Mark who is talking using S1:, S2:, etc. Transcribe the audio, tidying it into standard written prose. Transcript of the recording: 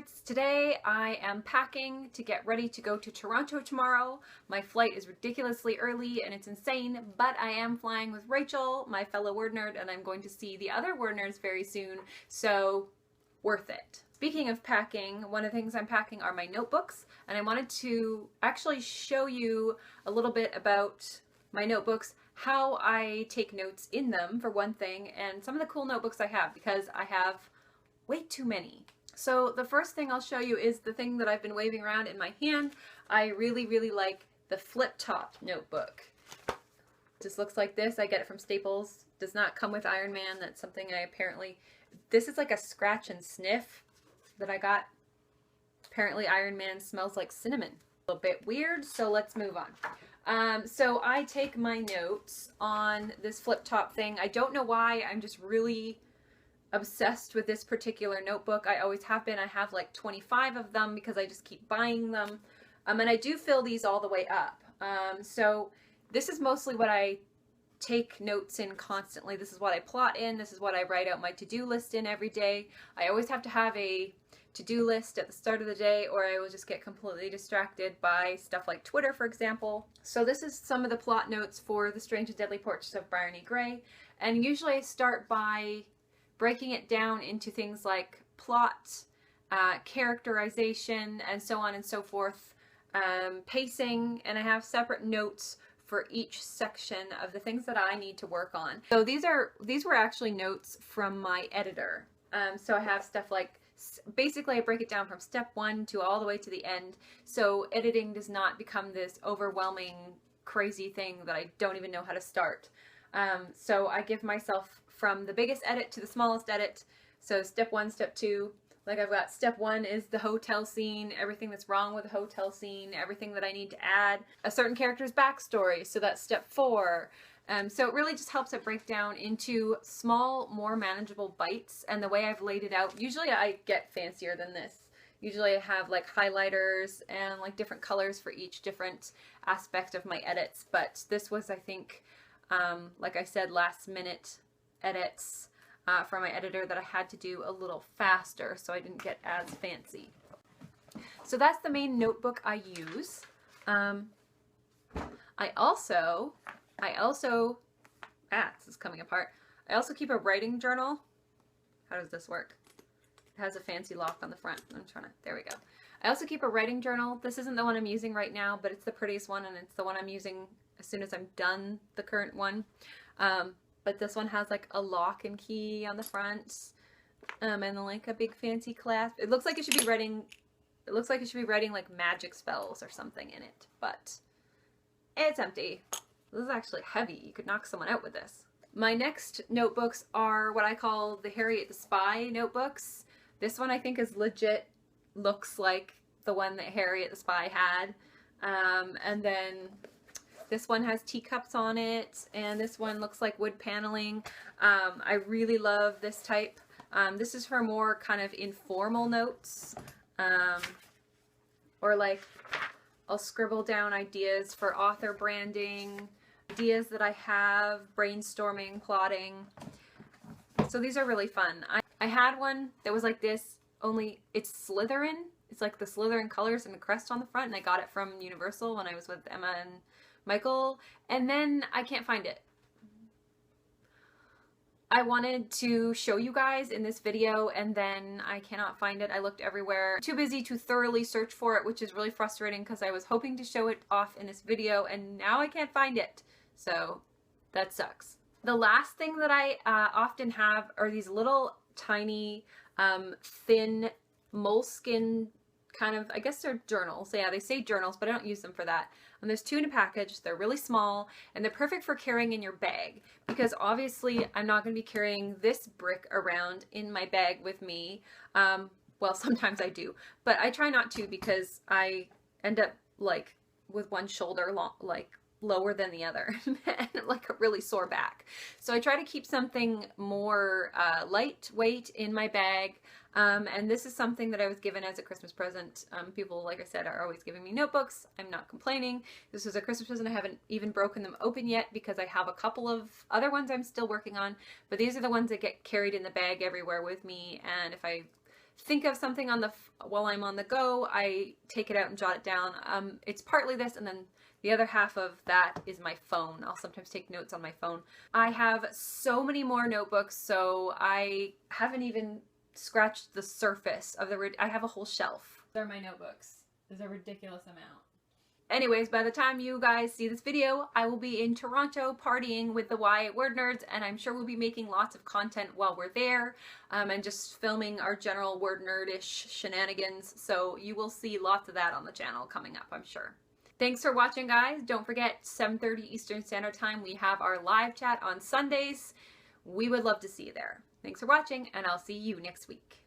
S1: WordNerds. Today I am packing to get ready to go to Toronto tomorrow. My flight is ridiculously early and it's insane, but I am flying with Rachel, my fellow WordNerd, and I'm going to see the other WordNerds very soon, so worth it. Speaking of packing, one of the things I'm packing are my notebooks, and I wanted to actually show you a little bit about my notebooks, how I take notes in them for one thing, and some of the cool notebooks I have, because I have way too many. So the first thing I'll show you is the thing that I've been waving around in my hand. I really like the flip top notebook. It just looks like this. I get it from Staples. Does not come with Iron Man. That's something I apparently, this is like a scratch and sniff that I got. Apparently Iron Man smells like cinnamon. A little bit weird, so let's move on. So I take my notes on this flip top thing. I don't know why, I'm just really obsessed with this particular notebook. I always have been. I have like 25 of them because I just keep buying them. And I do fill these all the way up. So this is mostly what I take notes in constantly. This is what I plot in. This is what I write out my to-do list in every day. I always have to have a to-do list at the start of the day, or I will just get completely distracted by stuff like Twitter, for example. So this is some of the plot notes for The Strange and Deadly Portraits of Bryony Gray. And usually I start by breaking it down into things like plot, characterization, and so on and so forth, pacing, and I have separate notes for each section of the things that I need to work on. So these were actually notes from my editor. So I have stuff like, basically I break it down from step 1 to all the way to the end, so editing does not become this overwhelming, crazy thing that I don't even know how to start. So I give myself from the biggest edit to the smallest edit. So step 1, step 2, like I've got step 1 is the hotel scene, everything that's wrong with the hotel scene, everything that I need to add, a certain character's backstory, so that's step 4. So it really just helps it break down into small, more manageable bites, and the way I've laid it out, usually I get fancier than this. Usually I have like highlighters and like different colors for each different aspect of my edits, but this was, I think, like I said, last minute edits from my editor that I had to do a little faster, so I didn't get as fancy. So that's the main notebook I use. I also, this is coming apart. I also keep a writing journal. How does this work? It has a fancy lock on the front. There we go. I also keep a writing journal. This isn't the one I'm using right now, but it's the prettiest one, and it's the one I'm using as soon as I'm done the current one. But this one has like a lock and key on the front, and then like a big fancy clasp. It looks like it should be writing, like magic spells or something in it, but it's empty. This is actually heavy. You could knock someone out with this. My next notebooks are what I call the Harriet the Spy notebooks. This one I think is legit, looks like the one that Harriet the Spy had. And then this one has teacups on it, and this one looks like wood paneling. I really love this type. This is for more kind of informal notes, or like I'll scribble down ideas for author branding, ideas that I have, brainstorming, plotting. So these are really fun. I had one that was like this, only it's Slytherin. It's like the Slytherin colors and the crest on the front, and I got it from Universal when I was with Emma and Michael, and then I can't find it. I wanted to show you guys in this video, and then I cannot find it. I looked everywhere. Too busy to thoroughly search for it, which is really frustrating because I was hoping to show it off in this video, and now I can't find it. So that sucks. The last thing that I often have are these little tiny thin moleskin kind of, I guess they're journals. Yeah, they say journals, but I don't use them for that. And there's 2 in a package. They're really small, and they're perfect for carrying in your bag, because obviously I'm not going to be carrying this brick around in my bag with me. Well, sometimes I do, but I try not to, because I end up like with one shoulder like lower than the other and like a really sore back. So I try to keep something more lightweight in my bag. And this is something that I was given as a Christmas present. People, like I said, are always giving me notebooks. I'm not complaining. This was a Christmas present. I haven't even broken them open yet because I have a couple of other ones I'm still working on. But these are the ones that get carried in the bag everywhere with me. And if I think of something on the while I'm on the go, I take it out and jot it down. It's partly this, and then the other half of that is my phone. I'll sometimes take notes on my phone. I have so many more notebooks, so I haven't even scratched the surface of I have a whole shelf. These are my notebooks. There's a ridiculous amount. Anyways, by the time you guys see this video, I will be in Toronto partying with the Y at WordNerds, and I'm sure we'll be making lots of content while we're there, and just filming our general WordNerd-ish shenanigans, so you will see lots of that on the channel coming up, I'm sure. Thanks for watching, guys. Don't forget, 7:30 Eastern Standard Time, we have our live chat on Sundays. We would love to see you there. Thanks for watching, and I'll see you next week.